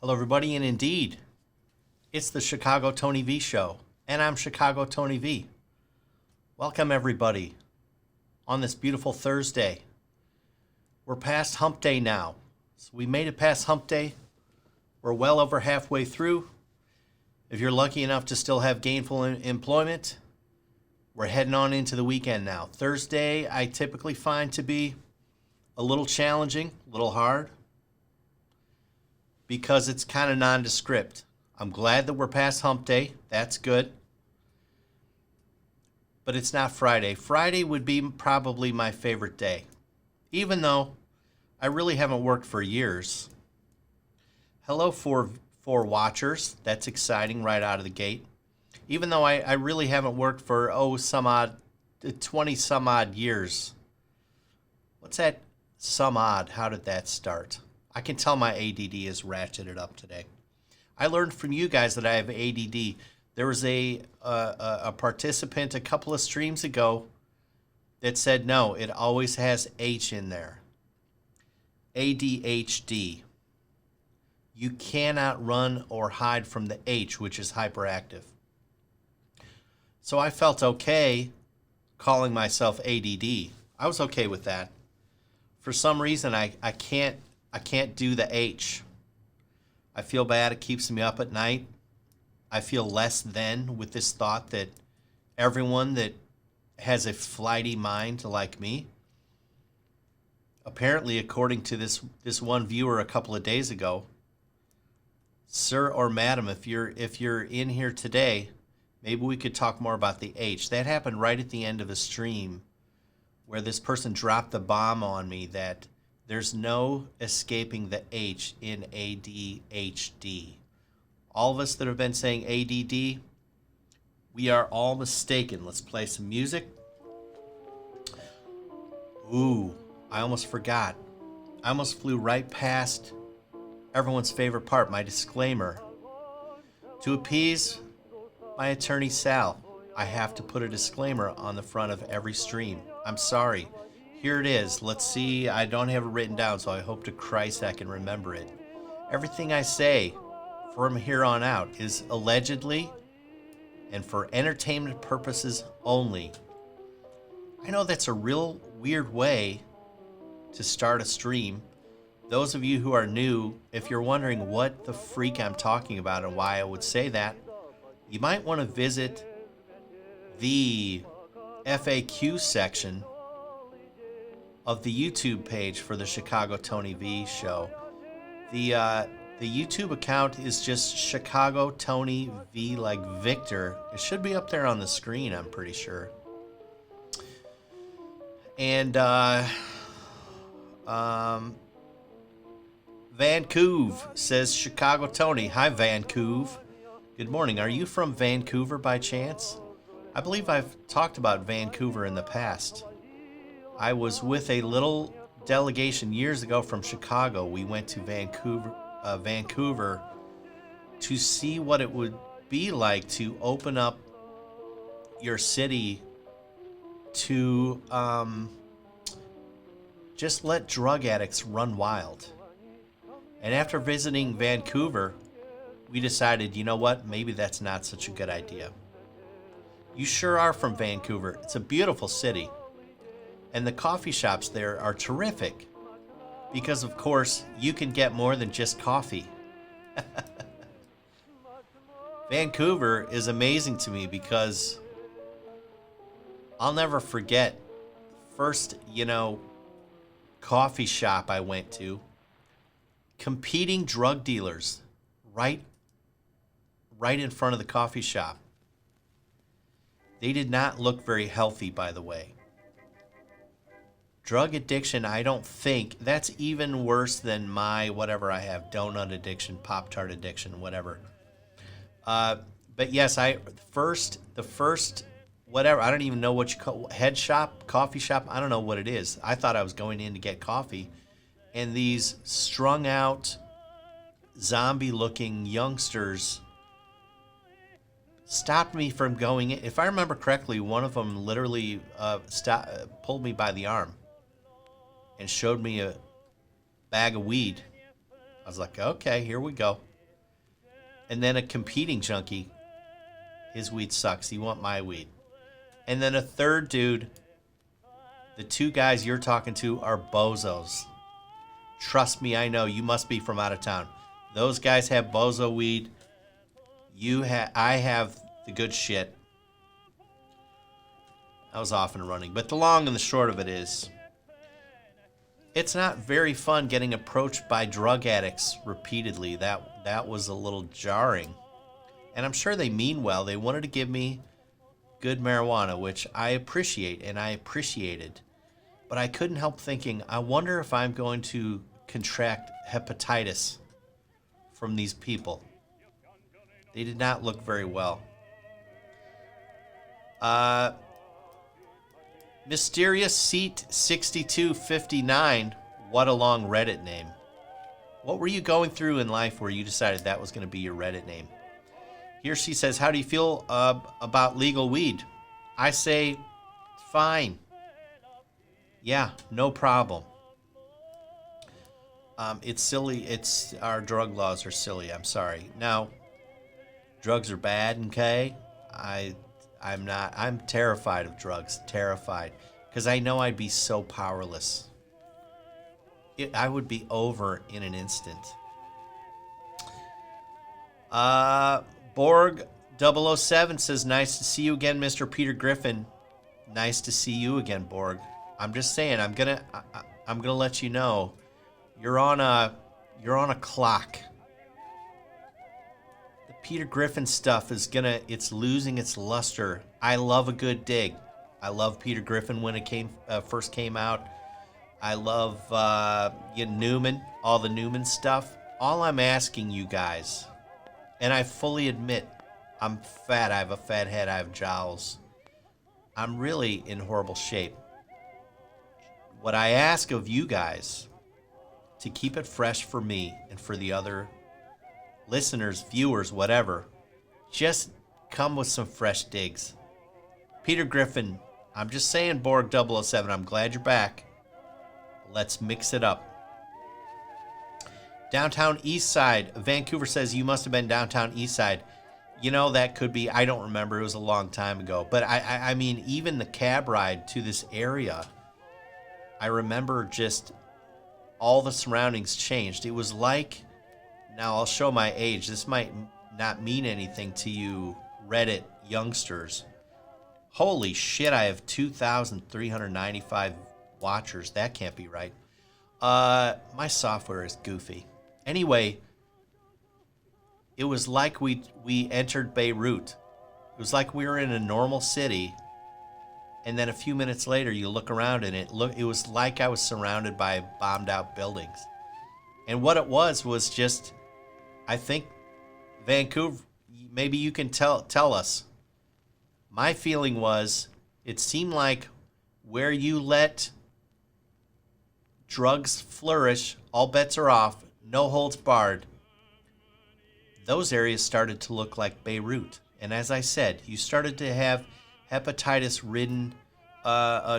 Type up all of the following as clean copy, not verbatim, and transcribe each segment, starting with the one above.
Hello, everybody, and indeed, it's the ChicagoTonyV Show, and I'm ChicagoTonyV. Welcome, everybody, on this beautiful Thursday. We're past hump day now. So we made it past hump day. We're well over halfway through. If you're lucky enough to still have gainful employment, we're heading on into the weekend now. Thursday, I typically find to be a little challenging, a little hard, because it's kind of nondescript. I'm glad that we're past hump day. That's good. But it's not Friday. Friday would be probably my favorite day, even though I really haven't worked for years. Hello, four watchers. That's exciting right out of the gate. Even though I really haven't worked for, 20 some odd years. What's that some odd? How did that start? I can tell my ADD is ratcheted up today. I learned from you guys that I have ADD. There was a participant a couple of streams ago that said, no, it always has H in there. ADHD. You cannot run or hide from the H, which is hyperactive. So I felt okay calling myself ADD. I was okay with that. For some reason, I can't do the H. I feel bad. It keeps me up at night. I feel less than with this thought that everyone that has a flighty mind like me, apparently, according to this one viewer a couple of days ago, sir or madam, if you're in here today, maybe we could talk more about the H. That happened right at the end of a stream where this person dropped the bomb on me that there's no escaping the H in ADHD. All of us that have been saying ADD, we are all mistaken. Let's play some music. Ooh, I almost forgot. I almost flew right past everyone's favorite part, my disclaimer. To appease my attorney Sal, I have to put a disclaimer on the front of every stream. I'm sorry. Here it is. Let's see. I don't have it written down, so I hope to Christ I can remember it. Everything I say from here on out is allegedly and for entertainment purposes only. I know that's a real weird way to start a stream. Those of you who are new, if you're wondering what the freak I'm talking about and why I would say that, you might want to visit the FAQ section of the YouTube page for the ChicagoTonyV Show. The YouTube account is just ChicagoTonyV, like Victor. It should be up there on the screen, I'm pretty sure. And Vancouver says Chicago Tony. Hi, Vancouver. Good morning. Are you from Vancouver by chance? I believe I've talked about Vancouver in the past. I was with a little delegation years ago from Chicago. We went to Vancouver to see what it would be like to open up your city to just let drug addicts run wild. And after visiting Vancouver, we decided, you know what, maybe that's not such a good idea. You sure are from Vancouver. It's a beautiful city. And the coffee shops there are terrific because, of course, you can get more than just coffee. Vancouver is amazing to me because I'll never forget first, coffee shop I went to. Competing drug dealers right in front of the coffee shop. They did not look very healthy, by the way. Drug addiction, I don't think, that's even worse than my whatever I have, donut addiction, Pop-Tart addiction, whatever. But yes, the first, whatever, I don't even know what you call, head shop, coffee shop, I don't know what it is. I thought I was going in to get coffee, and these strung out, zombie-looking youngsters stopped me from going in. If I remember correctly, one of them literally pulled me by the arm and showed me a bag of weed. I was like, okay, here we go. And then a competing junkie, his weed sucks. You want my weed. And then a third dude, the two guys you're talking to are bozos. Trust me, I know. You must be from out of town. Those guys have bozo weed. I have the good shit. I was off and running. But the long and the short of it is, it's not very fun getting approached by drug addicts repeatedly. That was a little jarring. And I'm sure they mean well. They wanted to give me good marijuana, which I appreciate, and I appreciated. But I couldn't help thinking, I wonder if I'm going to contract hepatitis from these people. They did not look very well. Mysterious Seat 6259. What a long Reddit name. What were you going through in life where you decided that was going to be your Reddit name? Here she says, how do you feel about legal weed? I say, fine. Yeah, no problem. It's silly. Our drug laws are silly. I'm sorry. Now, drugs are bad, okay? I'm terrified of drugs. Terrified. Because I know I'd be so powerless. I would be over in an instant. Borg 007 says, nice to see you again, Mr. Peter Griffin. Nice to see you again, Borg. I'm just saying, I'm gonna let you know, you're on a clock. The Peter Griffin stuff it's losing its luster. I love a good dig. I love Peter Griffin when it first came out. I love Newman, all the Newman stuff. All I'm asking you guys, and I fully admit, I'm fat. I have a fat head. I have jowls. I'm really in horrible shape. What I ask of you guys, to keep it fresh for me and for the other listeners, viewers, whatever, just come with some fresh digs. Peter Griffin, I'm just saying, Borg 007, I'm glad you're back. Let's mix it up. Downtown East Side, Vancouver says you must have been downtown East Side. You know, that could be, I don't remember, it was a long time ago. But I mean, even the cab ride to this area, I remember just all the surroundings changed. It was like, now I'll show my age. This might not mean anything to you Reddit youngsters. Holy shit, I have 2,395 watchers. That can't be right. My software is goofy. Anyway, it was like we entered Beirut. It was like we were in a normal city, and then a few minutes later, you look around and it was like I was surrounded by bombed out buildings. And what it was just, I think, Vancouver, maybe you can tell us. My feeling was, it seemed like where you let drugs flourish, all bets are off, no holds barred, those areas started to look like Beirut. And as I said, you started to have hepatitis-ridden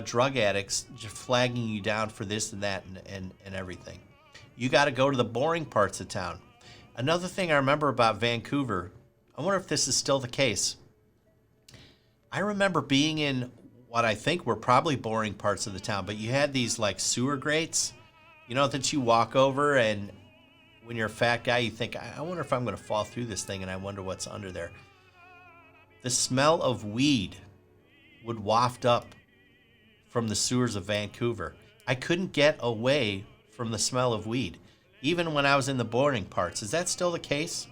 drug addicts just flagging you down for this and that and everything. You got to go to the boring parts of town. Another thing I remember about Vancouver, I wonder if this is still the case. I remember being in what I think were probably boring parts of the town, but you had these like sewer grates, you know, that you walk over, and when you're a fat guy, you think, I wonder if I'm going to fall through this thing, and I wonder what's under there. The smell of weed would waft up from the sewers of Vancouver. I couldn't get away from the smell of weed, even when I was in the boring parts. Is that still the case?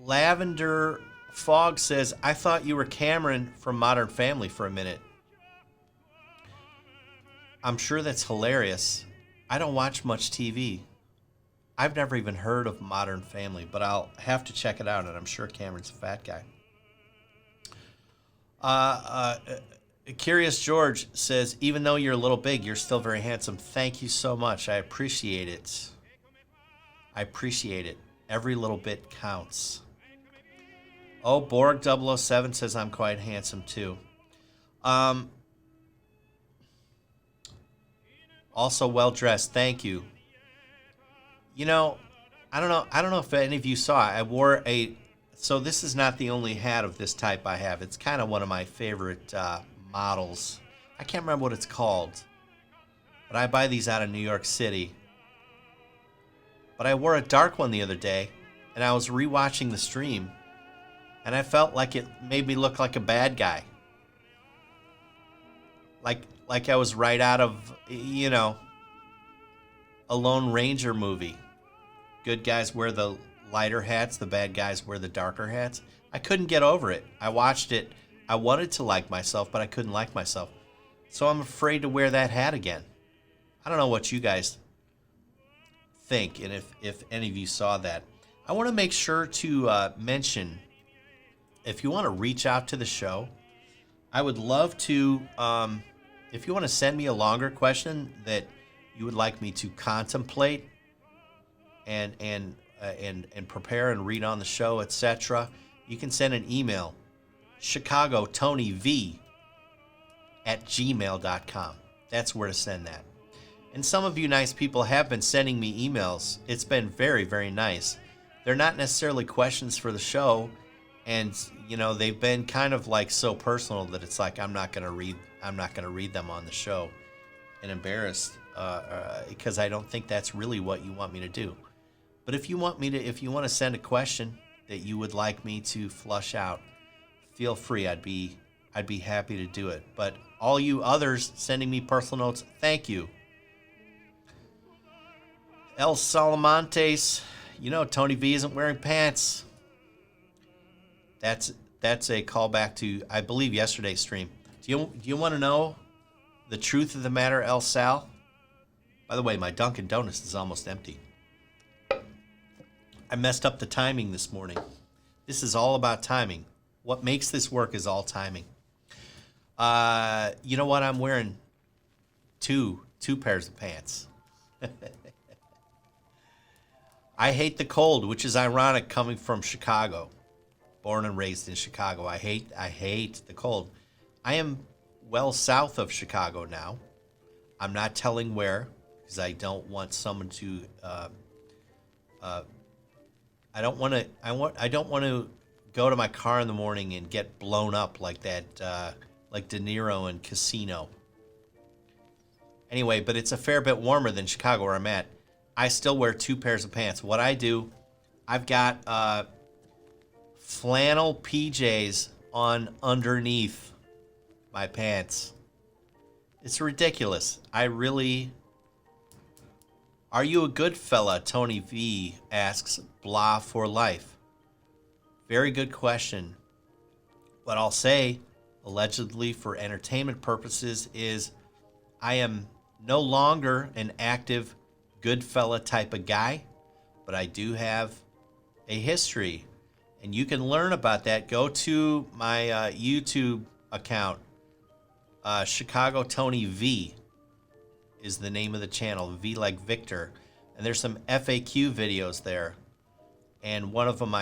Lavender Fog says, I thought you were Cameron from Modern Family for a minute. I'm sure that's hilarious. I don't watch much TV. I've never even heard of Modern Family, but I'll have to check it out, and I'm sure Cameron's a fat guy. Curious George says, even though you're a little big, you're still very handsome. Thank you so much. I appreciate it. I appreciate it. Every little bit counts. Oh, Borg 007 says I'm quite handsome too. Also well dressed. Thank you. You know, I don't know if any of you saw. I wore a. So this is not the only hat of this type I have. It's kind of one of my favorite models. I can't remember what it's called, but I buy these out of New York City. But I wore a dark one the other day, and I was rewatching the stream, and I felt like it made me look like a bad guy. Like I was right out of, a Lone Ranger movie. Good guys wear the lighter hats, the bad guys wear the darker hats. I couldn't get over it. I watched it. I wanted to like myself, but I couldn't like myself. So I'm afraid to wear that hat again. I don't know what you guys think, and if any of you saw that. I want to make sure to mention, if you want to reach out to the show, I would love to, if you want to send me a longer question that you would like me to contemplate and prepare and read on the show, etc., you can send an email, ChicagoTonyV@gmail.com. That's where to send that. And some of you nice people have been sending me emails. It's been very, very nice. They're not necessarily questions for the show, and they've been kind of like so personal that it's like I'm not going to read them on the show, and embarrassed because I don't think that's really what you want me to do. But if you want to send a question that you would like me to flush out, feel free. I'd be happy to do it. But all you others sending me personal notes, thank you. El Salamantes, Tony V isn't wearing pants. That's a callback to, I believe, yesterday's stream. Do you want to know the truth of the matter, El Sal? By the way, my Dunkin' Donuts is almost empty. I messed up the timing this morning. This is all about timing. What makes this work is all timing. You know what? I'm wearing two pairs of pants. I hate the cold, which is ironic coming from Chicago. Born and raised in Chicago. I hate the cold. I am well south of Chicago now. I'm not telling where, because I don't want someone to I don't want to go to my car in the morning and get blown up like that, like De Niro in Casino. Anyway, but it's a fair bit warmer than Chicago where I'm at. I still wear two pairs of pants. What I do, I've got flannel PJs on underneath my pants. It's ridiculous. Are you a good fella? Tony V asks, blah for life. Very good question. What I'll say, allegedly for entertainment purposes, is I am no longer an active good fella type of guy, but I do have a history, and you can learn about that. Go to my YouTube account. ChicagoTonyV is the name of the channel. V like Victor, and there's some FAQ videos there. And one of them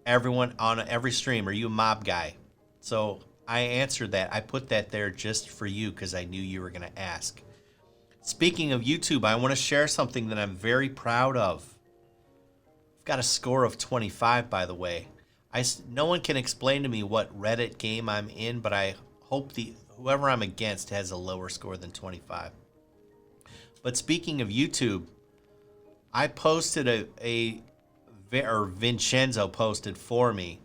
everyone on every stream, are you a mob guy? So I answered that. I put that there just for you because I knew you were going to ask. Speaking of YouTube, I want to share something that I'm very proud of. I've got a score of 25, by the way. No one can explain to me what Reddit game I'm in, but I hope whoever I'm against has a lower score than 25. But speaking of YouTube, I posted Vincenzo posted for me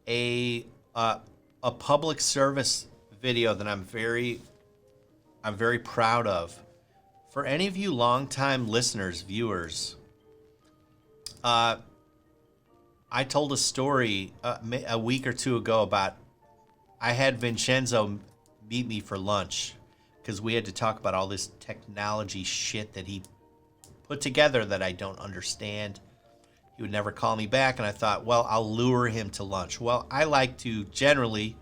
a public service video that I'm very proud of. For any of you longtime listeners, viewers, I told a story a week or two ago about I had Vincenzo meet me for lunch because we had to talk about all this technology shit that he put together that I don't understand. He would never call me back, and I thought, well, I'll lure him to lunch. Well, I like to generally,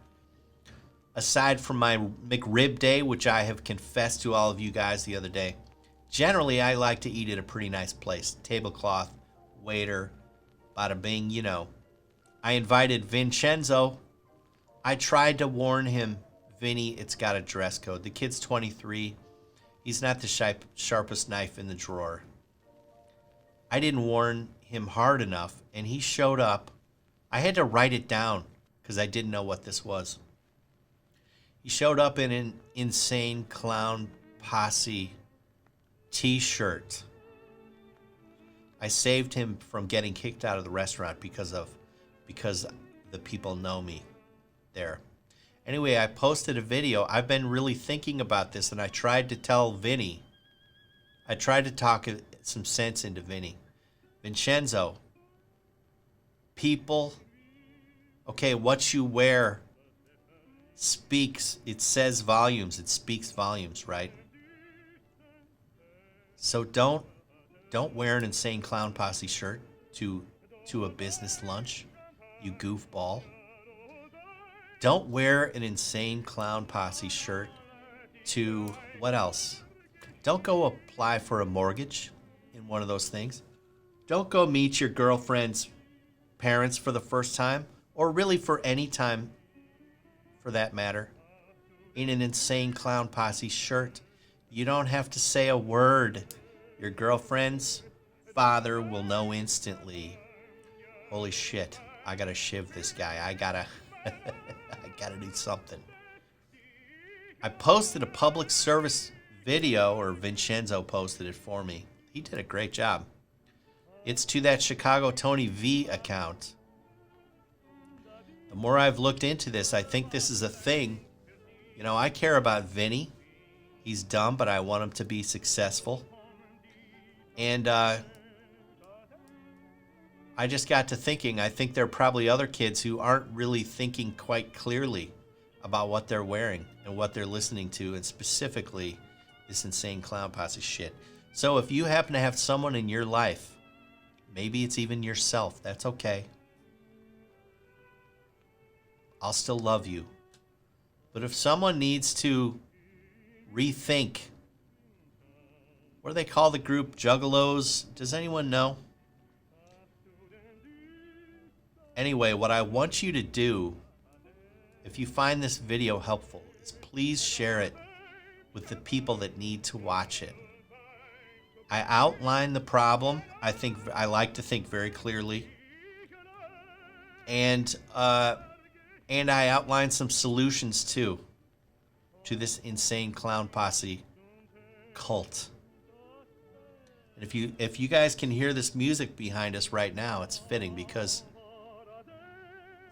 aside from my McRib day, which I have confessed to all of you guys the other day, generally I like to eat at a pretty nice place. Tablecloth, waiter, bada bing, I invited Vincenzo. I tried to warn him, Vinny, it's got a dress code. The kid's 23. He's not the sharpest knife in the drawer. I didn't warn him hard enough, and he showed up. I had to write it down because I didn't know what this was. He showed up in an Insane Clown Posse t-shirt. I saved him from getting kicked out of the restaurant because the people know me there. Anyway, I posted a video. I've been really thinking about this, and I tried to tell Vinny. I tried to talk some sense into Vinny. Vincenzo, people, okay, what you wear speaks, it says volumes, it speaks volumes, right? So don't wear an Insane Clown Posse shirt to a business lunch, you goofball. Don't wear an Insane Clown Posse shirt to, what else? Don't go apply for a mortgage in one of those things. Don't go meet your girlfriend's parents for the first time, or really for any time for that matter, in an Insane Clown Posse shirt. You don't have to say a word. Your girlfriend's father will know instantly. Holy shit, I gotta shiv this guy. I gotta do something. I posted a public service video, or Vincenzo posted it for me. He did a great job. It's to that ChicagoTonyV account. The more I've looked into this, I think this is a thing. You know, I care about Vinny. He's dumb, but I want him to be successful. And I just got to thinking, I think there are probably other kids who aren't really thinking quite clearly about what they're wearing and what they're listening to, and specifically this Insane Clown Posse shit. So if you happen to have someone in your life, maybe it's even yourself, that's okay. I'll still love you. But if someone needs to rethink, what do they call the group? Juggalos? Does anyone know? Anyway, what I want you to do, if you find this video helpful, is please share it with the people that need to watch it. I outline the problem. I like to think very clearly. And I outline some solutions too to this Insane Clown Posse cult. And if you guys can hear this music behind us right now, it's fitting because,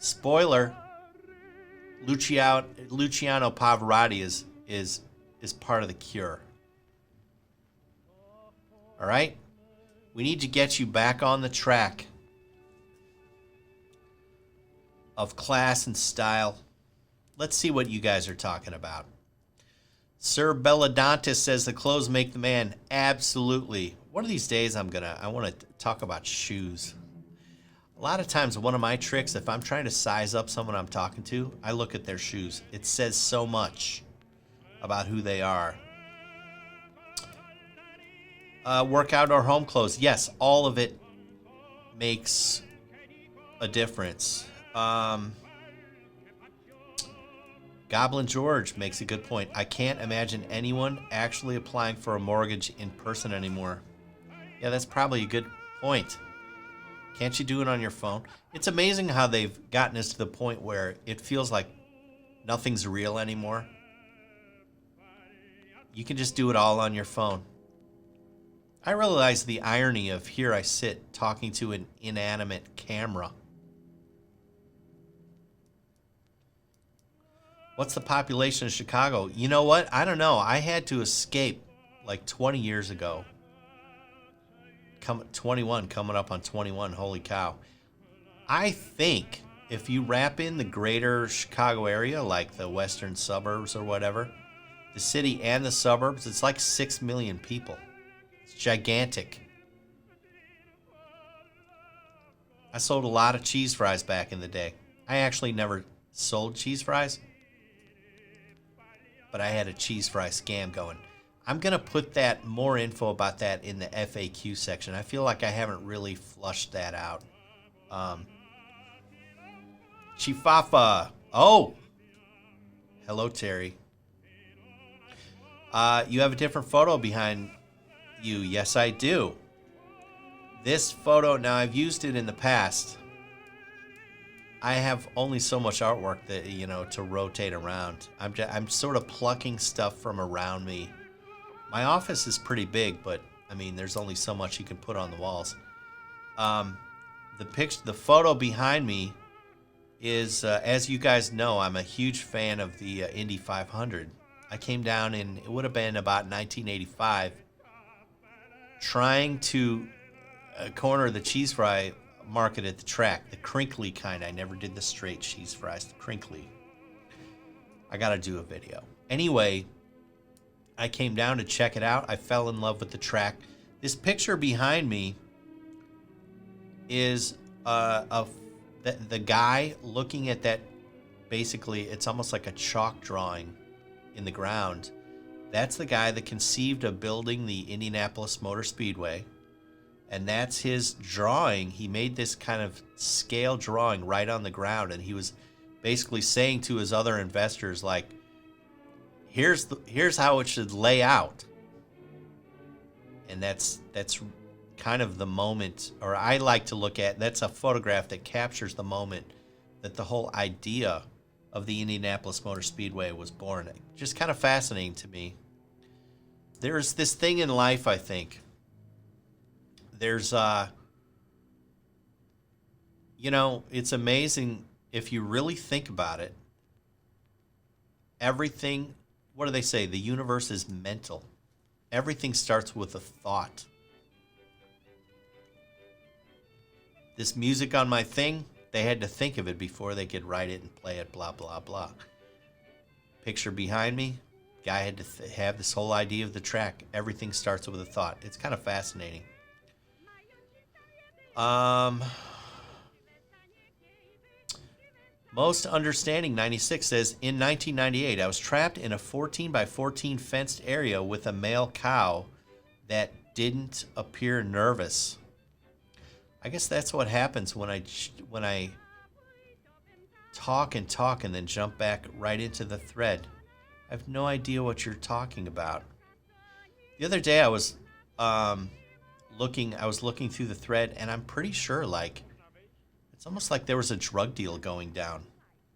spoiler, Luciano Pavarotti is part of the Cure. All right? We need to get you back on the track of class and style. Let's see what you guys are talking about. Sir Belladontis says the clothes make the man. Absolutely. One of these days I want to talk about shoes. A lot of times one of my tricks, if I'm trying to size up someone I'm talking to, I look at their shoes. It says so much about who they are. Workout or home clothes. Yes, all of it makes a difference. Goblin George makes a good point. I can't imagine anyone actually applying for a mortgage in person anymore. Yeah, that's probably a good point. Can't you do it on your phone? It's amazing how they've gotten us to the point where it feels like nothing's real anymore. You can just do it all on your phone. I realize the irony of here I sit talking to an inanimate camera. What's the population of Chicago? You know what? I don't know. I had to escape like 20 years ago. 21, coming up on 21. Holy cow. I think if you wrap in the greater Chicago area, like the western suburbs or whatever, the city and the suburbs, it's like 6 million people. It's gigantic. I sold a lot of cheese fries back in the day. I actually never sold cheese fries, but I had a cheese fry scam going. I'm going to put that more info about that in the FAQ section. I feel like I haven't really flushed that out. Chifafa. Oh. Hello, Terry. You have a different photo behind you. Yes, I do. This photo, now I've used it in the past. I have only so much artwork that, you know, to rotate around. I'm sort of plucking stuff from around me. My office is pretty big, but I mean, there's only so much you can put on the walls. The photo behind me is, as you guys know, I'm a huge fan of the Indy 500. I came down in, it would have been about 1985, trying to corner the cheese fry market at the track, the crinkly kind. I never did the straight cheese fries, the crinkly. I gotta do a video. Anyway, I came down to check it out. I fell in love with the track. This picture behind me is the guy looking at that. Basically, it's almost like a chalk drawing in the ground. That's the guy that conceived of building the Indianapolis Motor Speedway. And that's his drawing. He made this kind of scale drawing right on the ground, and he was basically saying to his other investors, like, here's how it should lay out. And that's kind of the moment, or I like to look at, that's a photograph that captures the moment that the whole idea of the Indianapolis Motor Speedway was born. Just kind of fascinating to me. There's this thing in life, I think. There's, you know, it's amazing if you really think about it. Everything, what do they say? The universe is mental. Everything starts with a thought. This music on my thing, they had to think of it before they could write it and play it, blah, blah, blah. Picture behind me, guy had to have this whole idea of the track. Everything starts with a thought. It's kind of fascinating. Most Understanding 96 says, in 1998, I was trapped in a 14 by 14 fenced area with a male cow that didn't appear nervous. I guess that's what happens when I talk and then jump back right into the thread. I have no idea what you're talking about. The other day I was looking through the thread, and I'm pretty sure, like, it's almost like there was a drug deal going down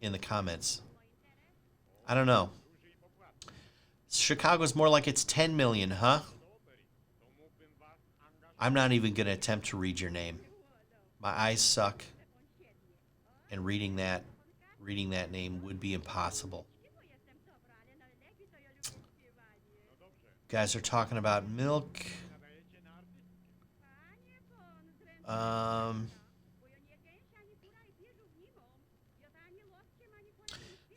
in the comments. I don't know. Chicago's more like it's 10 million, huh? I'm not even going to attempt to read your name. My eyes suck, and reading that name would be impossible. You guys are talking about milk.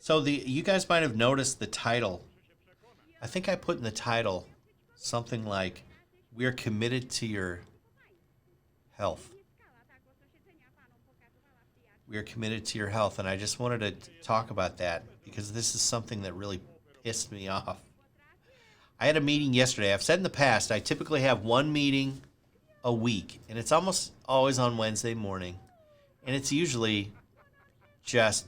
So you guys might have noticed the title. I think I put in the title something like, "We're committed to your health." We are committed to your health, and I just wanted to talk about that because this is something that really pissed me off. I had a meeting yesterday. I've said in the past, I typically have one meeting a week, and it's almost always on Wednesday morning, and it's usually just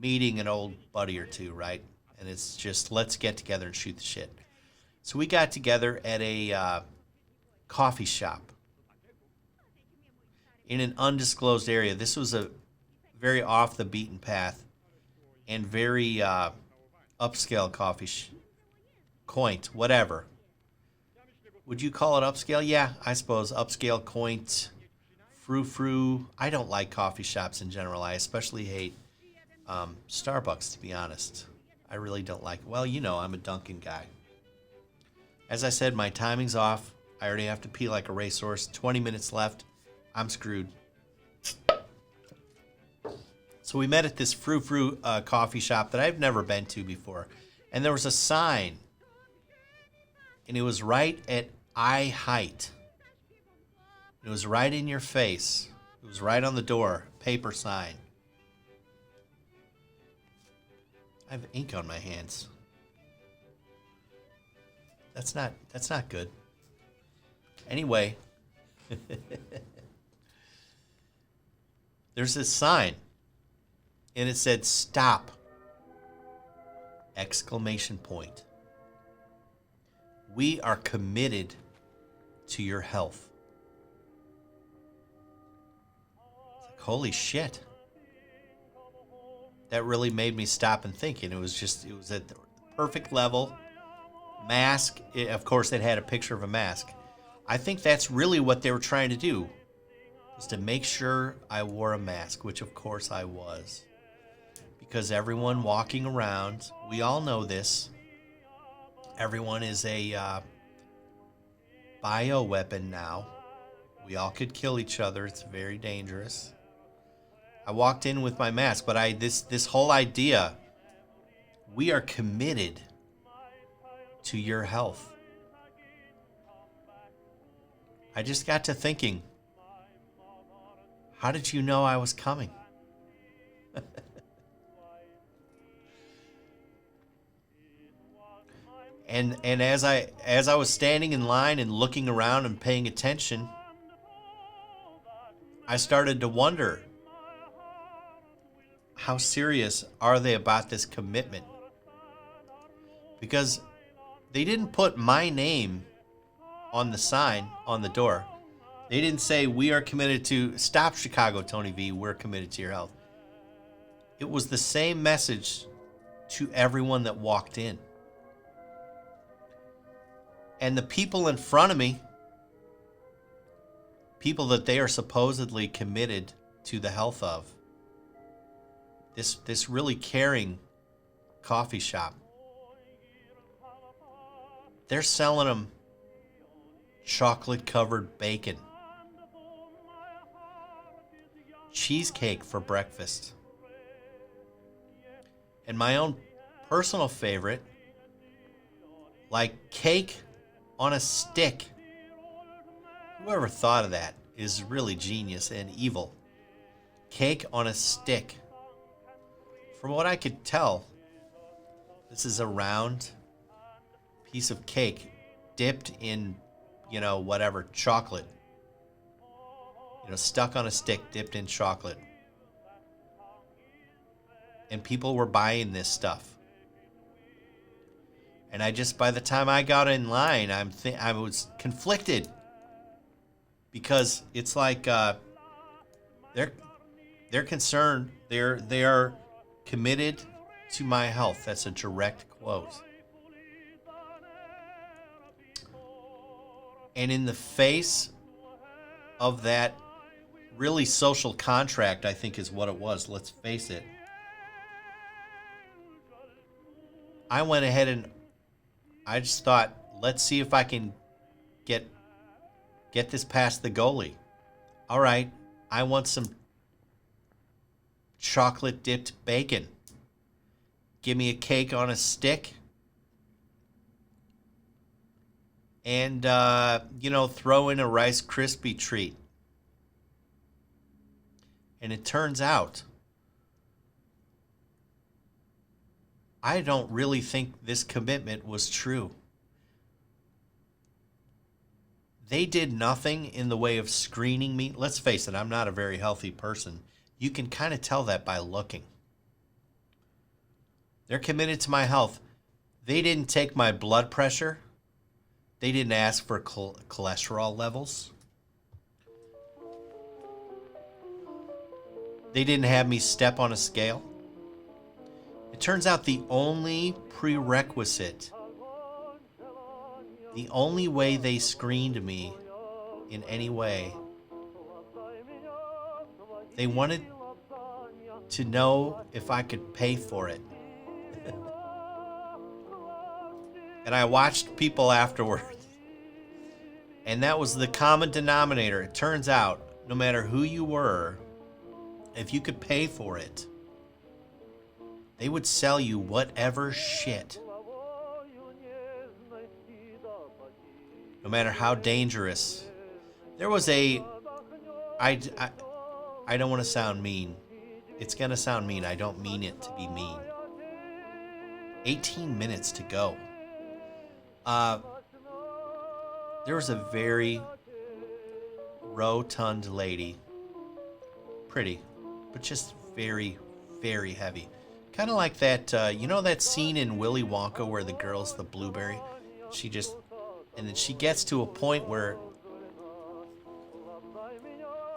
meeting an old buddy or two, right? And it's just, let's get together and shoot the shit. So we got together at a coffee shop in an undisclosed area. This was a very off the beaten path and very upscale coffee quaint, whatever. Would you call it upscale? Yeah, I suppose upscale, quaint, frou-frou. I don't like coffee shops in general. I especially hate Starbucks, to be honest. I really don't like. Well, you know, I'm a Dunkin' guy. As I said, my timing's off. I already have to pee like a racehorse. 20 minutes left. I'm screwed. So we met at this frou-frou coffee shop that I've never been to before. And there was a sign. And it was right at eye height. It was right in your face. It was right on the door. Paper sign. I have ink on my hands. That's not good. Anyway. There's this sign. And it said, "Stop!" Exclamation point. We are committed to your health. holy shit. That really made me stop and think. And it was at the perfect level. Mask, of course, it had a picture of a mask. I think that's really what they were trying to do, was to make sure I wore a mask, which of course I was. Because everyone walking around, we all know this, everyone is a bioweapon now. We all could kill each other. It's very dangerous. I walked in with my mask, but this whole idea, we are committed to your health. I just got to thinking, how did you know I was coming? and as I was standing in line and looking around and paying attention, I started to wonder, how serious are they about this commitment? Because they didn't put my name on the sign on the door. They didn't say, we are committed to, stop Chicago Tony V, we're committed to your health. It was the same message to everyone that walked in. And the people in front of me, people that they are supposedly committed to the health of, this really caring coffee shop, they're selling them chocolate covered bacon, cheesecake for breakfast, and my own personal favorite, like cake on a stick. Whoever thought of that is really genius and evil. Cake on a stick. From what I could tell, this is a round piece of cake dipped in, whatever, chocolate. Stuck on a stick, dipped in chocolate. And people were buying this stuff. And by the time I got in line, I was conflicted. Because it's like they're concerned, they are committed to my health. That's a direct quote. And in the face of that really social contract, I think is what it was, let's face it, I went ahead and I just thought, let's see if I can get this past the goalie. All right, I want some chocolate dipped bacon. Give me a cake on a stick. And, throw in a Rice Krispie treat. And it turns out, I don't really think this commitment was true. They did nothing in the way of screening me. Let's face it, I'm not a very healthy person. You can kind of tell that by looking. They're committed to my health. They didn't take my blood pressure. They didn't ask for cholesterol levels. They didn't have me step on a scale. It turns out the only prerequisite, the only way they screened me in any way, they wanted to know if I could pay for it. And I watched people afterwards. And that was the common denominator. It turns out, no matter who you were, if you could pay for it, they would sell you whatever shit. No matter how dangerous. There was I don't want to sound mean. It's going to sound mean. I don't mean it to be mean. 18 minutes to go. There was a very rotund lady. Pretty, but just very, very heavy. Kind of like that, that scene in Willy Wonka where the girl's the blueberry? And then she gets to a point where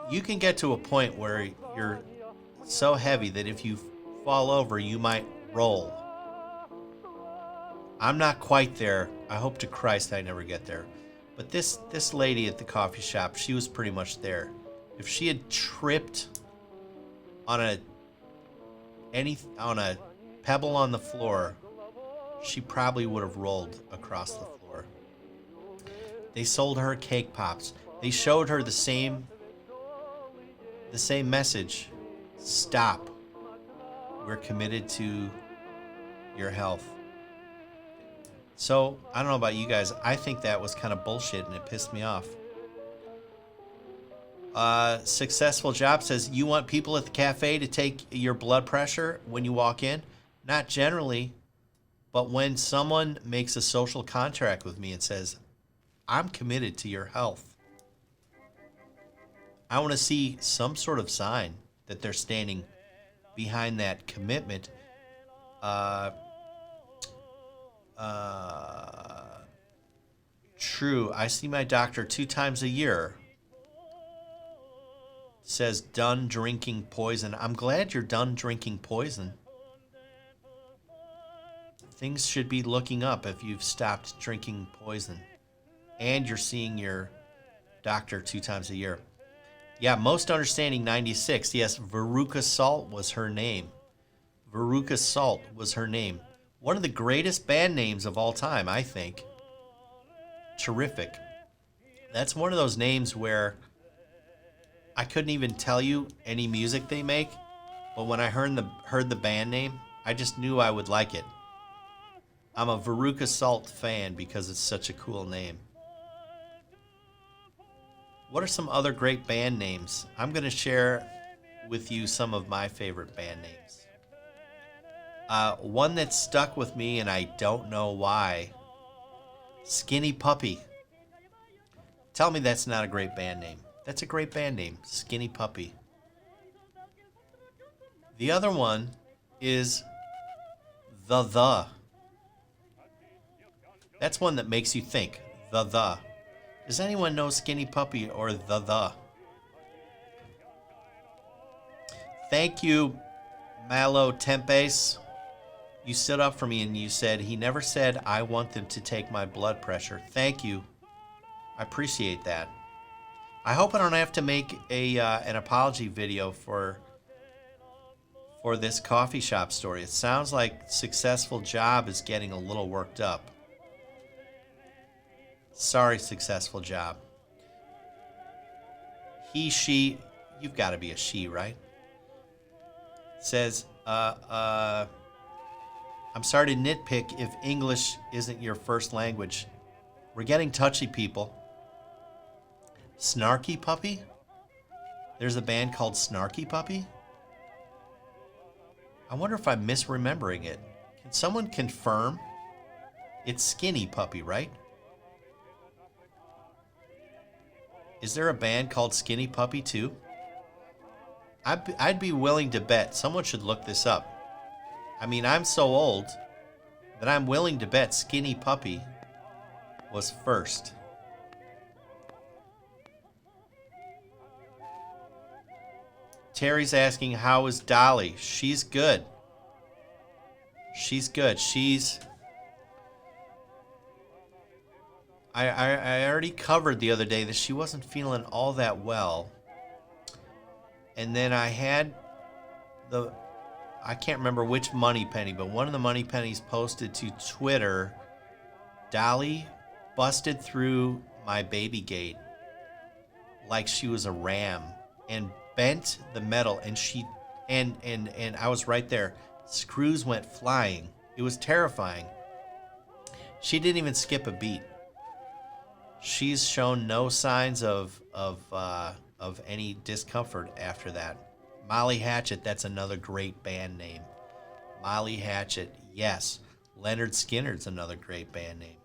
you can get to a point where you're so heavy that if you fall over, you might roll. I'm not quite there. I hope to Christ I never get there. But this lady at the coffee shop, she was pretty much there. If she had tripped on a pebble on the floor, she probably would have rolled across the floor. They sold her cake pops. They showed her the same message. Stop. We're committed to your health. So, I don't know about you guys. I think that was kind of bullshit and it pissed me off. Successful Job says, you want people at the cafe to take your blood pressure when you walk in? Not generally, but when someone makes a social contract with me and says, I'm committed to your health, I want to see some sort of sign that they're standing behind that commitment. True, I see my doctor 2 times a year. Says done drinking poison. I'm glad you're done drinking poison. Things should be looking up if you've stopped drinking poison. And you're seeing your doctor 2 times a year. Yeah, Most Understanding 96. Yes, Veruca Salt was her name. Veruca Salt was her name. One of the greatest band names of all time, I think. Terrific. That's one of those names where I couldn't even tell you any music they make, but when I heard the band name, I just knew I would like it. I'm a Veruca Salt fan because it's such a cool name. What are some other great band names? I'm going to share with you some of my favorite band names. One that stuck with me, and I don't know why. Skinny Puppy. Tell me that's not a great band name. That's a great band name, Skinny Puppy. The other one is The. That's one that makes you think, The. Does anyone know Skinny Puppy or The? Thank you, Malo Tempes. You stood up for me and you said, he never said, I want them to take my blood pressure. Thank you. I appreciate that. I hope I don't have to make an apology video for this coffee shop story. It sounds like Successful Job is getting a little worked up. Sorry, Successful Job. He, she, you've got to be a she, right? Says, I'm sorry to nitpick if English isn't your first language. We're getting touchy, people. Snarky Puppy? There's a band called Snarky Puppy? I wonder if I'm misremembering it. Can someone confirm? It's Skinny Puppy, right? Is there a band called Skinny Puppy too? I'd be willing to bet. Someone should look this up. I mean, I'm so old that I'm willing to bet Skinny Puppy was first. Terry's asking, how is Dolly? She's good. She's good. I already covered the other day that she wasn't feeling all that well. And then I had I can't remember which money penny, but one of the money pennies posted to Twitter, Dolly busted through my baby gate like she was a ram and bent the metal, and and I was right there. Screws went flying. It was terrifying. She didn't even skip a beat. She's shown no signs of any discomfort after that. Molly Hatchet, that's another great band name. Molly Hatchet, yes. Leonard Skinner's another great band name.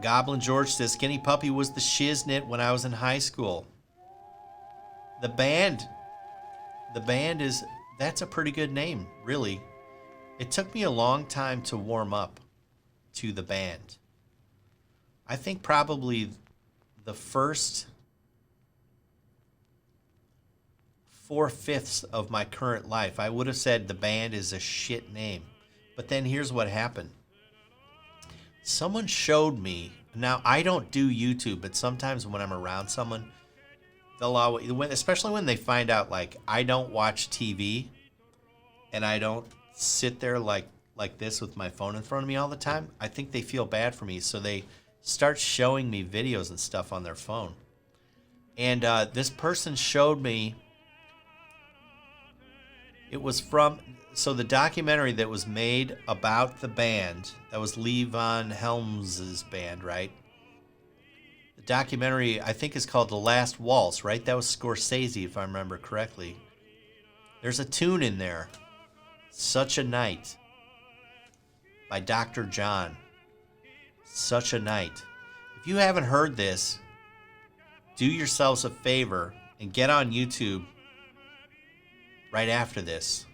Goblin George says, Skinny Puppy was the shiznit when I was in high school. The band is, that's a pretty good name, really. It took me a long time to warm up to the band. I think probably the first 4/5 of my current life. I would have said the band is a shit name. But then here's what happened. Someone showed me. Now, I don't do YouTube, but sometimes when I'm around someone, they'll always, especially when they find out, like, I don't watch TV and I don't sit there like this with my phone in front of me all the time. I think they feel bad for me, so they start showing me videos and stuff on their phone. And this person showed me, it was from, so the documentary that was made about the band, that was Lee Von Helms's band, right? The documentary, I think, is called The Last Waltz, right? That was Scorsese, if I remember correctly. There's a tune in there, Such a Night, by Dr. John. Such a Night. If you haven't heard this, do yourselves a favor and get on YouTube right after this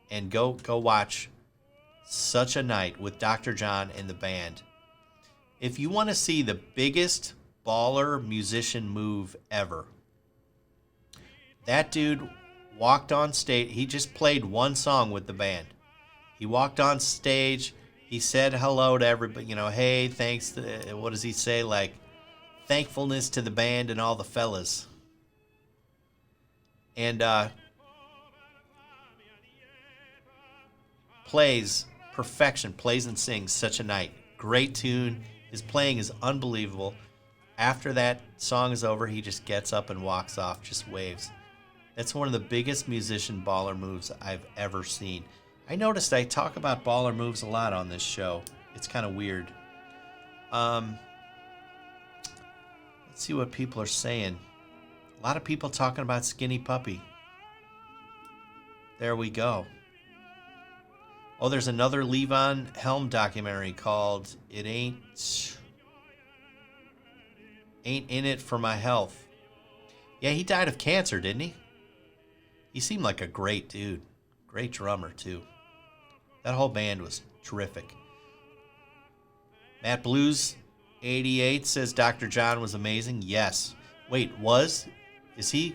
and go watch Such a Night with Dr. John and the band. If you want to see the biggest baller musician move ever, that dude walked on stage. He just played one song with the band. He walked on stage. He said hello to everybody. You know, hey, thanks. What does he say? Like, thankfulness to the band and all the fellas. And plays perfection. Plays and sings Such a Night. Great tune. His playing is unbelievable. After that song is over, he just gets up and walks off, just waves. That's one of the biggest musician baller moves I've ever seen. I noticed I talk about baller moves a lot on this show. It's kind of weird. Let's see what people are saying. A lot of people talking about Skinny Puppy. There we go. Oh, there's another Levon Helm documentary called It Ain't In It for My Health. Yeah, he died of cancer, didn't he? He seemed like a great dude. Great drummer, too. That whole band was terrific. Matt Blues 88 says Dr. John was amazing. Yes. Wait, was? Is he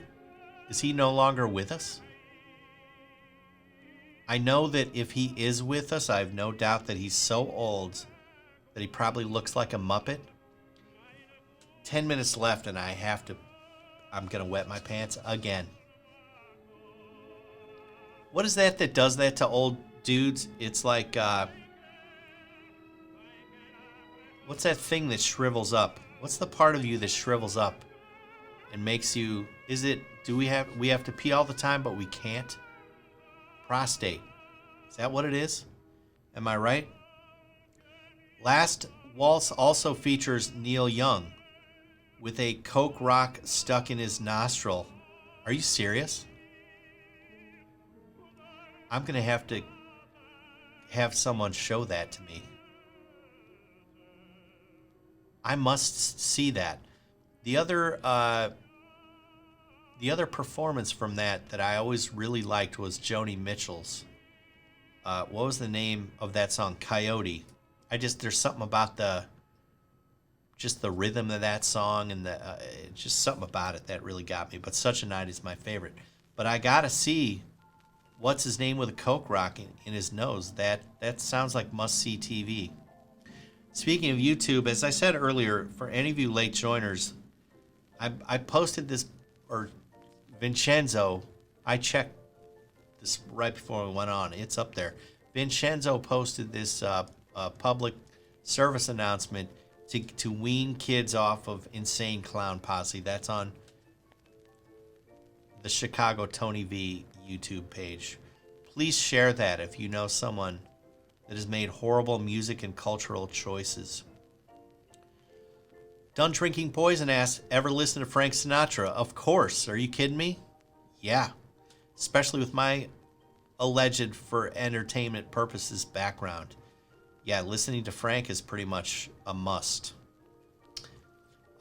no longer with us? I know that if he is with us, I have no doubt that he's so old that he probably looks like a Muppet. 10 minutes left and I'm going to wet my pants again. What is that does that to old dudes? It's like, what's that thing that shrivels up? What's the part of you that shrivels up and makes you, we have to pee all the time, but we can't? Prostate. Is that what it is? Am I right? Last Waltz also features Neil Young with a Coke rock stuck in his nostril. Are you serious? I'm going to have someone show that to me. I must see that. The other performance from that I always really liked was Joni Mitchell's. What was the name of that song? Coyote. There's something about the rhythm of that song and just something about it that really got me. But Such a Night is my favorite. But I gotta see what's his name with a Coke rock in his nose. That sounds like must-see TV. Speaking of YouTube, as I said earlier, for any of you late joiners, I posted this, or Vincenzo, I checked this right before we went on. It's up there. Vincenzo posted this public service announcement to wean kids off of Insane Clown Posse. That's on the ChicagoTonyV YouTube page. Please share that if you know someone that has made horrible music and cultural choices. Done Drinking Poison asks, ever listen to Frank Sinatra? Of course. Are you kidding me? Yeah. Especially with my alleged for entertainment purposes background. Yeah, listening to Frank is pretty much a must.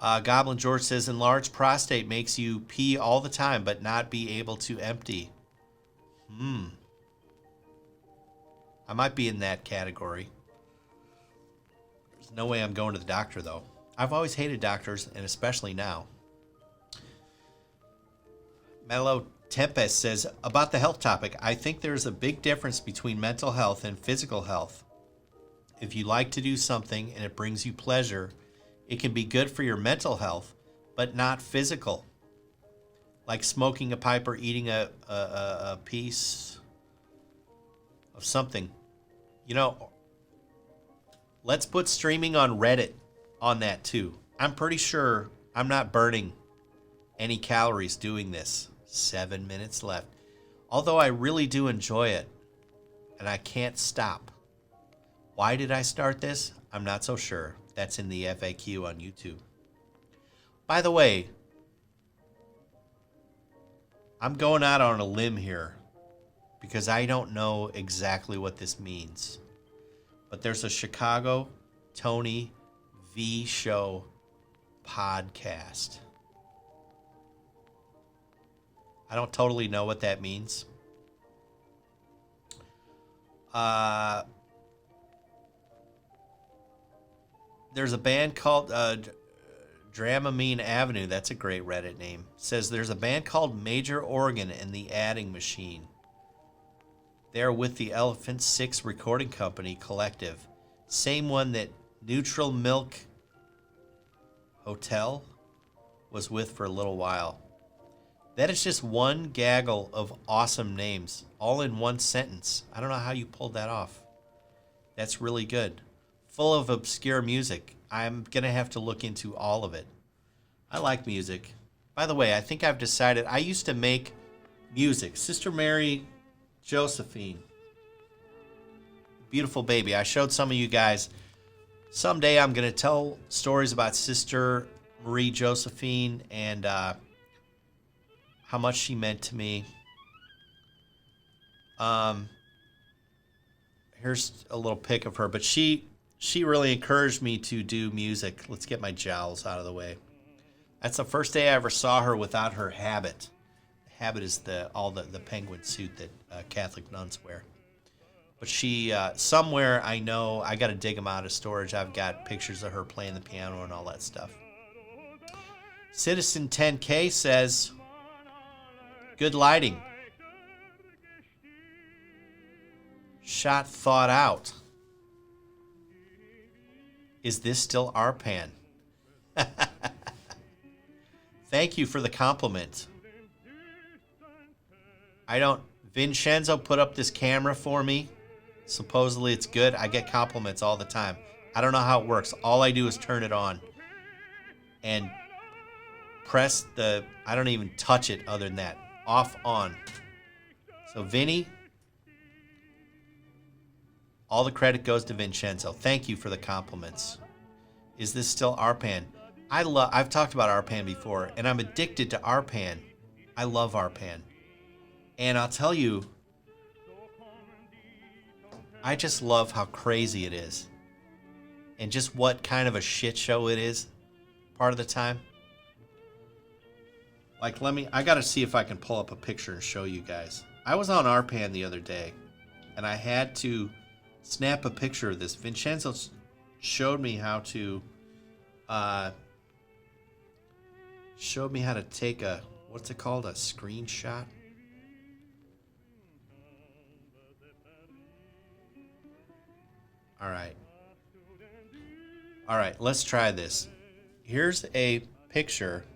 Goblin George says, enlarged prostate makes you pee all the time but not be able to empty. I might be in that category. There's no way I'm going to the doctor, though. I've always hated doctors, and especially now. Mellow Tempest says, about the health topic, I think there's a big difference between mental health and physical health. If you like to do something and it brings you pleasure, it can be good for your mental health, but not physical. Like smoking a pipe or eating a piece of something. You know, let's put streaming on Reddit on that too. I'm pretty sure I'm not burning any calories doing this. 7 minutes left. Although I really do enjoy it, and I can't stop. Why did I start this? I'm not so sure. That's in the FAQ on YouTube. By the way, I'm going out on a limb here because I don't know exactly what this means. But there's a ChicagoTonyV Show podcast. I don't totally know what that means. There's a band called Dramamine Avenue. That's a great Reddit name. Says there's a band called Major Organ and the Adding Machine. They're with the Elephant Six Recording Company Collective. Same one that Neutral Milk Hotel was with for a little while. That is just one gaggle of awesome names, all in one sentence. I don't know how you pulled that off. That's really good. Full of obscure music. I'm going to have to look into all of it. I like music. By the way, I think I've decided I used to make music. Sister Mary Josephine. Beautiful baby. I showed some of you guys. Someday I'm going to tell stories about Sister Marie Josephine and how much she meant to me. Here's a little pic of her, but she really encouraged me to do music. Let's get my jowls out of the way. That's the first day I ever saw her without her habit. The habit is the penguin suit that Catholic nuns wear. But she, somewhere I know, I got to dig them out of storage. I've got pictures of her playing the piano and all that stuff. Citizen 10K says, good lighting. Shot thought out. Is this still RPAN? Thank you for the compliment. Vincenzo put up this camera for me. Supposedly it's good. I get compliments all the time. I don't know how it works. All I do is turn it on and press I don't even touch it other than that. Off, on. So Vinny, all the credit goes to Vincenzo. Thank you for the compliments. Is this still RPAN? I've talked about RPAN before, and I'm addicted to RPAN. I love RPAN. And I'll tell you, I just love how crazy it is. And just what kind of a shit show it is part of the time. Like, I gotta see if I can pull up a picture and show you guys. I was on RPAN the other day, and I had to snap a picture of this. Vincenzo showed me how to take a, what's it called, a screenshot? All right, let's try this. Here's a picture.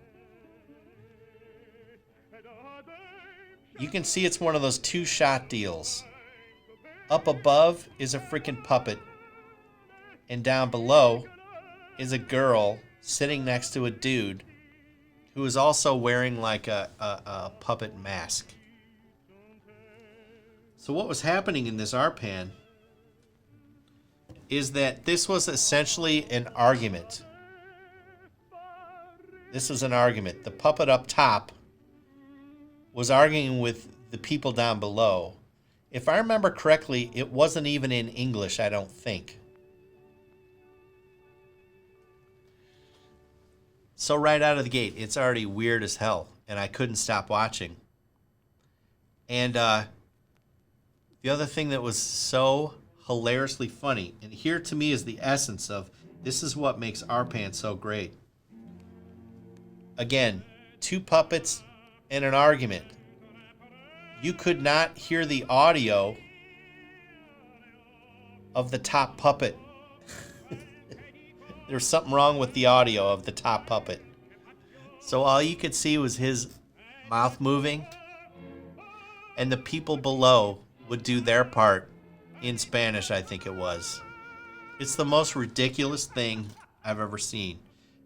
You can see it's one of those two-shot deals. Up above is a freaking puppet, and down below is a girl sitting next to a dude who is also wearing like a puppet mask. So what was happening in this RPAN is that this was essentially an argument. This was an argument. The puppet up top was arguing with the people down below. If I remember correctly, it wasn't even in English, I don't think. So right out of the gate, it's already weird as hell, and I couldn't stop watching. And the other thing that was so hilariously funny, and here to me is the essence of, this is what makes RPAN so great. Again, two puppets in an argument. You could not hear the audio of the top puppet. There's something wrong with the audio of the top puppet. So all you could see was his mouth moving, and the people below would do their part in Spanish, I think it was. It's the most ridiculous thing I've ever seen.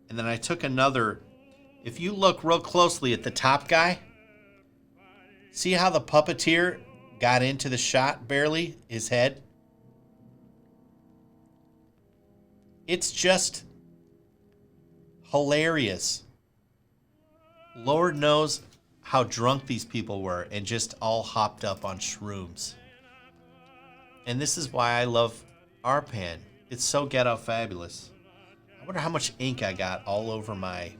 And then I took another. If you look real closely at the top guy, see how the puppeteer got into the shot barely, his head? It's just hilarious. Lord knows how drunk these people were and just all hopped up on shrooms. And this is why I love RPAN. It's so ghetto fabulous. I wonder how much ink I got all over my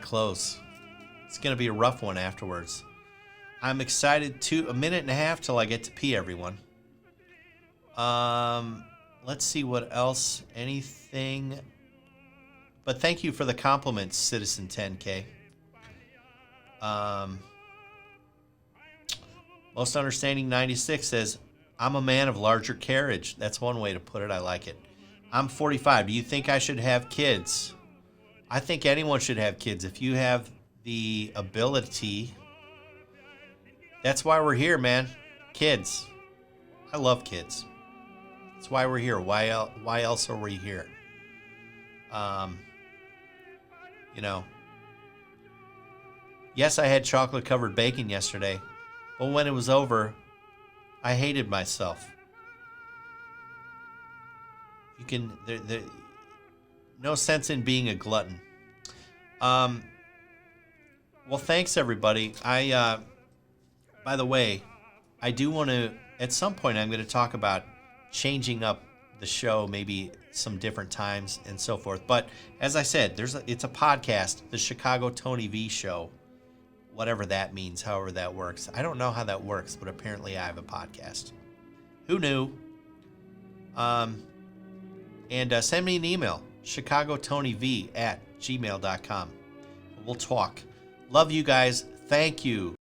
clothes. It's going to be a rough one afterwards. I'm excited a minute and a half till I get to pee, everyone. Let's see what else. Anything. But thank you for the compliments, Citizen 10K. Most Understanding 96 says, I'm a man of larger carriage. That's one way to put it. I like it. I'm 45. Do you think I should have kids? I think anyone should have kids. If you have the ability. That's why we're here, man. Kids. I love kids. That's why we're here. Why else are we here? You know. Yes, I had chocolate-covered bacon yesterday, but when it was over, I hated myself. You can... no sense in being a glutton. Well, thanks, everybody. By the way, I do want to... At some point, I'm going to talk about changing up the show, maybe some different times and so forth. But as I said, it's a podcast, the ChicagoTonyV Show, whatever that means, however that works. I don't know how that works, but apparently I have a podcast. Who knew? And send me an email, ChicagoTonyV@gmail.com. We'll talk. Love you guys. Thank you.